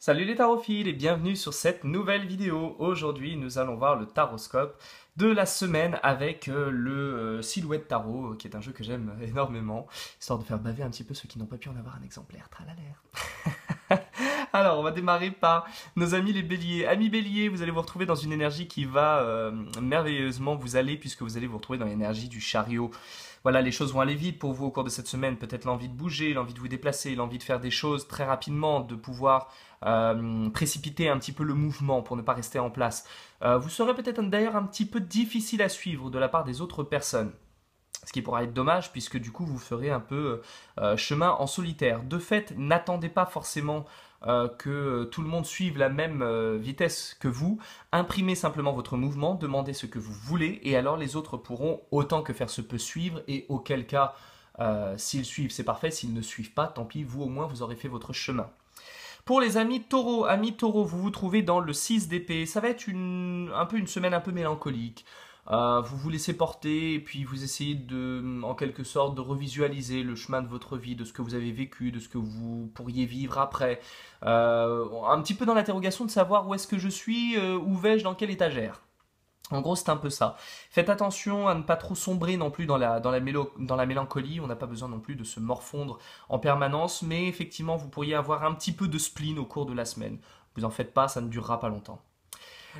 Salut les tarophiles et bienvenue sur cette nouvelle vidéo. Aujourd'hui, nous allons voir le taroscope de la semaine avec le Silhouette Tarot, qui est un jeu que j'aime énormément, histoire de faire baver un petit peu ceux qui n'ont pas pu en avoir un exemplaire. Tralala. Alors, on va démarrer par nos amis les béliers. Amis béliers, vous allez vous retrouver dans une énergie qui va merveilleusement vous aller, puisque vous allez vous retrouver dans l'énergie du chariot. Voilà, les choses vont aller vite pour vous au cours de cette semaine. Peut-être l'envie de bouger, l'envie de vous déplacer, l'envie de faire des choses très rapidement, de pouvoir précipiter un petit peu le mouvement pour ne pas rester en place. Vous serez peut-être d'ailleurs un petit peu difficile à suivre de la part des autres personnes. Ce qui pourra être dommage puisque du coup vous ferez un peu chemin en solitaire. De fait, n'attendez pas forcément que tout le monde suive la même vitesse que vous. Imprimez simplement votre mouvement, demandez ce que vous voulez et alors les autres pourront autant que faire se peut suivre et auquel cas s'ils suivent c'est parfait, s'ils ne suivent pas tant pis, vous au moins vous aurez fait votre chemin. Pour les amis taureaux, vous vous trouvez dans le 6 d'épée. Ça va être un peu une semaine un peu mélancolique. Vous vous laissez porter et puis vous essayez en quelque sorte de revisualiser le chemin de votre vie, de ce que vous avez vécu, de ce que vous pourriez vivre après. Un petit peu dans l'interrogation de savoir où est-ce que je suis, où vais-je, dans quelle étagère. En gros, c'est un peu ça. Faites attention à ne pas trop sombrer non plus dans la mélancolie. On n'a pas besoin non plus de se morfondre en permanence, mais effectivement, vous pourriez avoir un petit peu de spleen au cours de la semaine. Vous en faites pas, ça ne durera pas longtemps.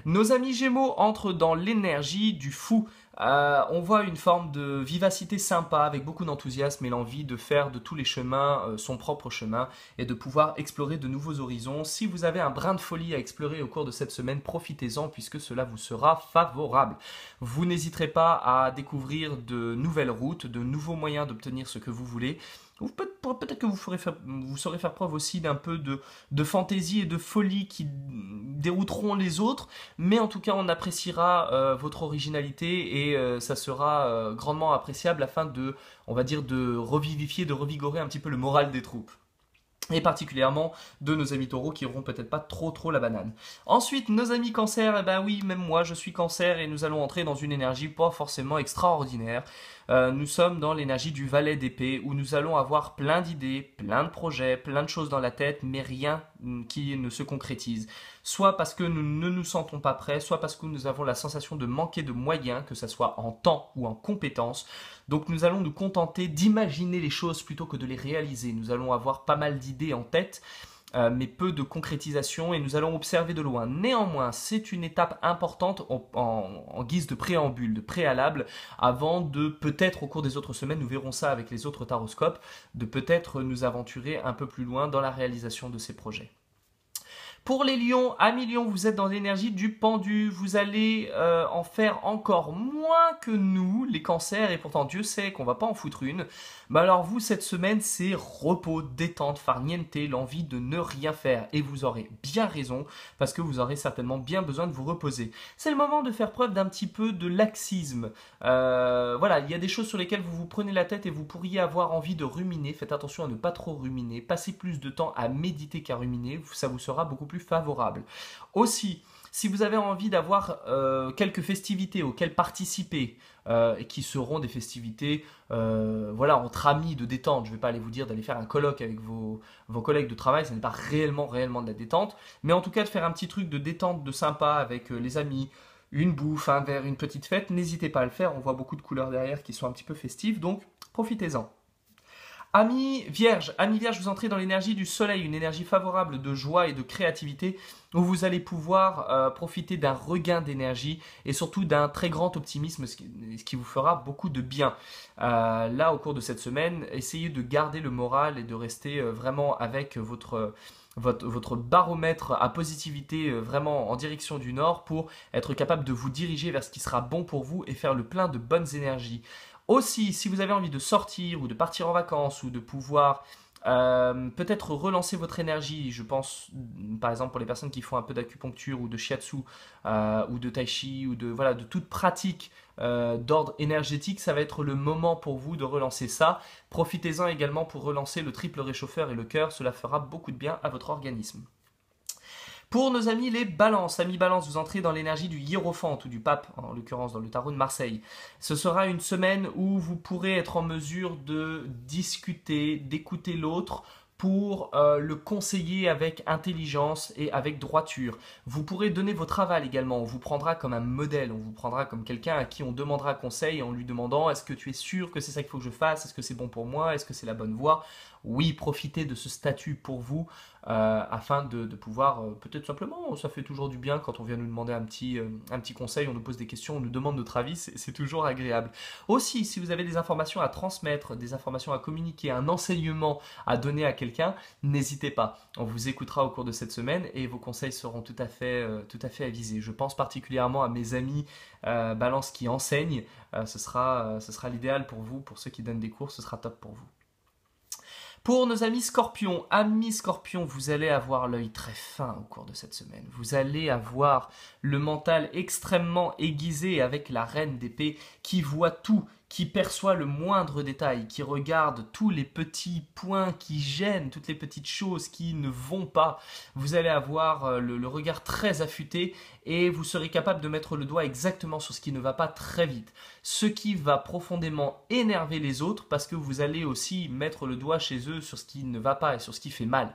Nos amis Gémeaux entrent dans l'énergie du fou. On voit une forme de vivacité sympa avec beaucoup d'enthousiasme et l'envie de faire de tous les chemins son propre chemin et de pouvoir explorer de nouveaux horizons. Si vous avez un brin de folie à explorer au cours de cette semaine, profitez-en puisque cela vous sera favorable. Vous n'hésiterez pas à découvrir de nouvelles routes, de nouveaux moyens d'obtenir ce que vous voulez. Peut-être que vous saurez faire preuve aussi d'un peu de fantaisie et de folie qui dérouteront les autres, mais en tout cas on appréciera votre originalité et ça sera grandement appréciable afin on va dire, de revivifier, de revigorer un petit peu le moral des troupes. Et particulièrement de nos amis taureaux qui auront peut-être pas trop la banane. Ensuite, nos amis cancer, eh ben oui, même moi je suis cancer et nous allons entrer dans une énergie pas forcément extraordinaire. Nous sommes dans l'énergie du valet d'épée où nous allons avoir plein d'idées, plein de projets, plein de choses dans la tête, mais rien qui ne se concrétise. Soit parce que nous ne nous sentons pas prêts, soit parce que nous avons la sensation de manquer de moyens, que ce soit en temps ou en compétences. Donc nous allons nous contenter d'imaginer les choses plutôt que de les réaliser. Nous allons avoir pas mal d'idées en tête, mais peu de concrétisation et nous allons observer de loin. Néanmoins, c'est une étape importante en guise de préambule, de préalable, avant de peut-être au cours des autres semaines, nous verrons ça avec les autres taroscopes, de peut-être nous aventurer un peu plus loin dans la réalisation de ces projets. Pour les lions, amis lions, vous êtes dans l'énergie du pendu. Vous allez en faire encore moins que nous, les cancers, et pourtant Dieu sait qu'on va pas en foutre une. Mais alors vous, cette semaine, c'est repos, détente, farniente, l'envie de ne rien faire. Et vous aurez bien raison, parce que vous aurez certainement bien besoin de vous reposer. C'est le moment de faire preuve d'un petit peu de laxisme. Voilà, il y a des choses sur lesquelles vous vous prenez la tête et vous pourriez avoir envie de ruminer. Faites attention à ne pas trop ruminer. Passez plus de temps à méditer qu'à ruminer. Ça vous sera beaucoup plus favorable. Aussi, si vous avez envie d'avoir quelques festivités auxquelles participer, et qui seront des festivités voilà, entre amis de détente, je ne vais pas aller vous dire d'aller faire un colloque avec vos collègues de travail, ce n'est pas réellement de la détente, mais en tout cas de faire un petit truc de détente, de sympa avec les amis, une bouffe, un verre, une petite fête, n'hésitez pas à le faire, on voit beaucoup de couleurs derrière qui sont un petit peu festives, donc profitez-en. Amis Vierge, vous entrez dans l'énergie du soleil, une énergie favorable de joie et de créativité où vous allez pouvoir profiter d'un regain d'énergie et surtout d'un très grand optimisme, ce qui vous fera beaucoup de bien. Là, au cours de cette semaine, essayez de garder le moral et de rester vraiment avec votre baromètre à positivité vraiment en direction du nord pour être capable de vous diriger vers ce qui sera bon pour vous et faire le plein de bonnes énergies. Aussi, si vous avez envie de sortir ou de partir en vacances ou de pouvoir peut-être relancer votre énergie, je pense par exemple pour les personnes qui font un peu d'acupuncture ou de shiatsu ou de tai chi ou de toute pratique d'ordre énergétique, ça va être le moment pour vous de relancer ça. Profitez-en également pour relancer le triple réchauffeur et le cœur, cela fera beaucoup de bien à votre organisme. Pour nos amis les balances, vous entrez dans l'énergie du hiérophante ou du pape, en l'occurrence dans le tarot de Marseille. Ce sera une semaine où vous pourrez être en mesure de discuter, d'écouter l'autre, pour le conseiller avec intelligence et avec droiture. Vous pourrez donner votre aval également, on vous prendra comme un modèle, on vous prendra comme quelqu'un à qui on demandera conseil en lui demandant est-ce que tu es sûr que c'est ça qu'il faut que je fasse, est-ce que c'est bon pour moi, est-ce que c'est la bonne voie. Oui, profitez de ce statut pour vous afin de pouvoir, peut-être simplement, ça fait toujours du bien quand on vient nous demander un petit conseil, on nous pose des questions, on nous demande notre avis, c'est toujours agréable. Aussi, si vous avez des informations à transmettre, des informations à communiquer, un enseignement à donner à quelqu'un, n'hésitez pas. On vous écoutera au cours de cette semaine et vos conseils seront tout à fait avisés. Je pense particulièrement à mes amis Balance qui enseignent. Ce sera l'idéal pour vous, pour ceux qui donnent des cours, ce sera top pour vous. Pour nos amis scorpions, vous allez avoir l'œil très fin au cours de cette semaine. Vous allez avoir le mental extrêmement aiguisé avec la reine d'épée qui voit tout, qui perçoit le moindre détail, qui regarde tous les petits points qui gênent, toutes les petites choses qui ne vont pas. Vous allez avoir le regard très affûté et vous serez capable de mettre le doigt exactement sur ce qui ne va pas très vite. Ce qui va profondément énerver les autres parce que vous allez aussi mettre le doigt chez eux sur ce qui ne va pas et sur ce qui fait mal.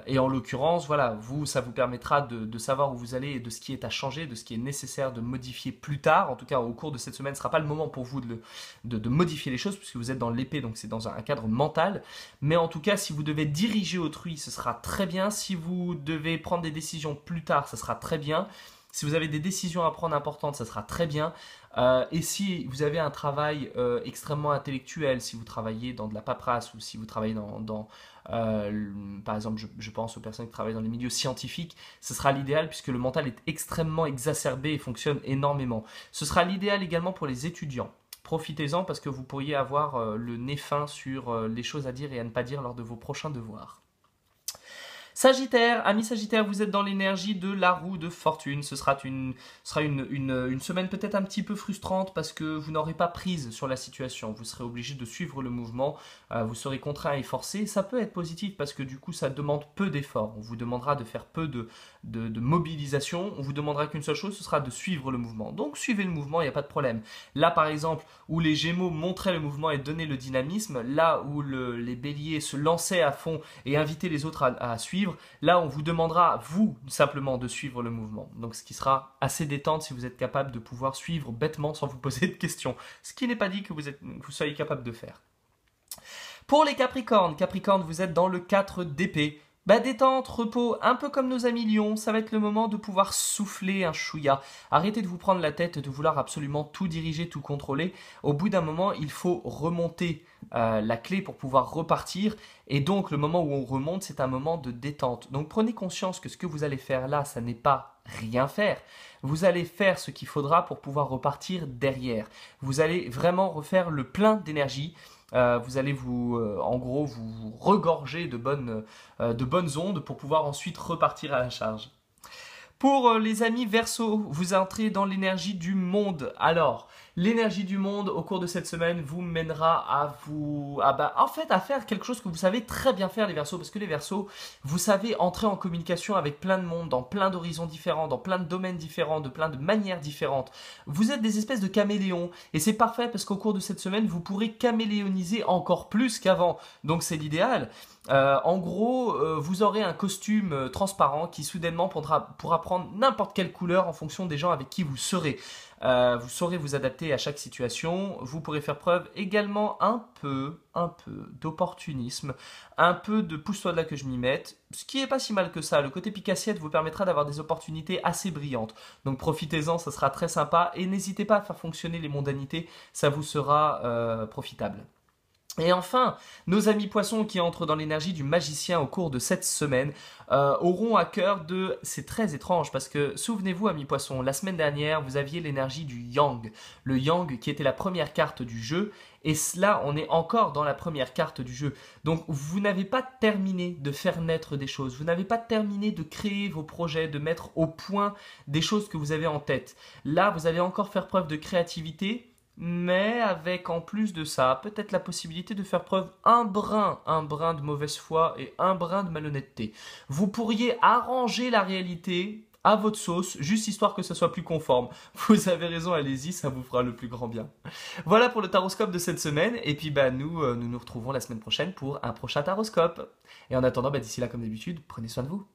Et en l'occurrence, voilà, ça vous permettra de savoir où vous allez et de ce qui est à changer, de ce qui est nécessaire de modifier plus tard. En tout cas, au cours de cette semaine, ce ne sera pas le moment pour vous de modifier les choses puisque vous êtes dans l'épée, donc c'est dans un cadre mental. Mais en tout cas, si vous devez diriger autrui, ce sera très bien. Si vous devez prendre des décisions plus tard, ce sera très bien. Si vous avez des décisions à prendre importantes, ça sera très bien. Et si vous avez un travail extrêmement intellectuel, si vous travaillez dans de la paperasse ou si vous travaillez par exemple, je pense aux personnes qui travaillent dans les milieux scientifiques, ce sera l'idéal puisque le mental est extrêmement exacerbé et fonctionne énormément. Ce sera l'idéal également pour les étudiants. Profitez-en parce que vous pourriez avoir le nez fin sur les choses à dire et à ne pas dire lors de vos prochains devoirs. Sagittaire, amis Sagittaire, vous êtes dans l'énergie de la roue de fortune. Ce sera une semaine peut-être un petit peu frustrante parce que vous n'aurez pas prise sur la situation. Vous serez obligé de suivre le mouvement, vous serez contraint et forcé. Ça peut être positif parce que du coup ça demande peu d'efforts. On vous demandera de faire peu de mobilisation. On vous demandera qu'une seule chose, ce sera de suivre le mouvement. Donc suivez le mouvement, il n'y a pas de problème. Là par exemple, où les Gémeaux montraient le mouvement et donnaient le dynamisme, là où les Béliers se lançaient à fond et invitaient les autres à suivre, là on vous demandera vous simplement de suivre le mouvement, donc ce qui sera assez détente si vous êtes capable de pouvoir suivre bêtement sans vous poser de questions, ce qui n'est pas dit que vous soyez capable de faire. Pour les Capricornes, vous êtes dans le 4 d'épée. Détente, repos, un peu comme nos amis lions, ça va être le moment de pouvoir souffler un chouïa. Arrêtez de vous prendre la tête, de vouloir absolument tout diriger, tout contrôler. Au bout d'un moment, il faut remonter la clé pour pouvoir repartir. Et donc, le moment où on remonte, c'est un moment de détente. Donc, prenez conscience que ce que vous allez faire là, ça n'est pas rien faire. Vous allez faire ce qu'il faudra pour pouvoir repartir derrière. Vous allez vraiment refaire le plein d'énergie. Vous allez en gros vous regorger de bonnes ondes pour pouvoir ensuite repartir à la charge. Pour les amis Verseau, vous entrez dans l'énergie du monde. Alors, l'énergie du monde au cours de cette semaine vous mènera à faire quelque chose que vous savez très bien faire les Verseaux, parce que les Verseaux, vous savez entrer en communication avec plein de monde, dans plein d'horizons différents, dans plein de domaines différents, de plein de manières différentes. Vous êtes des espèces de caméléons et c'est parfait parce qu'au cours de cette semaine, vous pourrez caméléoniser encore plus qu'avant. Donc c'est l'idéal. En gros, vous aurez un costume transparent qui soudainement pourra prendre n'importe quelle couleur en fonction des gens avec qui vous serez. Vous saurez vous adapter à chaque situation. Vous pourrez faire preuve également un peu d'opportunisme, un peu de pousse-toi de là que je m'y mette, ce qui est pas si mal que ça. Le côté picassiette vous permettra d'avoir des opportunités assez brillantes. Donc profitez-en, ça sera très sympa et n'hésitez pas à faire fonctionner les mondanités, ça vous sera profitable. Et enfin, nos amis poissons qui entrent dans l'énergie du magicien au cours de cette semaine auront à cœur c'est très étrange parce que souvenez-vous amis poissons, la semaine dernière vous aviez l'énergie du yang, le yang qui était la première carte du jeu et là on est encore dans la première carte du jeu. Donc vous n'avez pas terminé de faire naître des choses, vous n'avez pas terminé de créer vos projets, de mettre au point des choses que vous avez en tête. Là vous allez encore faire preuve de créativité, mais avec en plus de ça, peut-être la possibilité de faire preuve un brin de mauvaise foi et un brin de malhonnêteté. Vous pourriez arranger la réalité à votre sauce, juste histoire que ce soit plus conforme. Vous avez raison, allez-y, ça vous fera le plus grand bien. Voilà pour le taroscope de cette semaine, et puis nous nous retrouvons la semaine prochaine pour un prochain taroscope. Et en attendant, d'ici là, comme d'habitude, prenez soin de vous.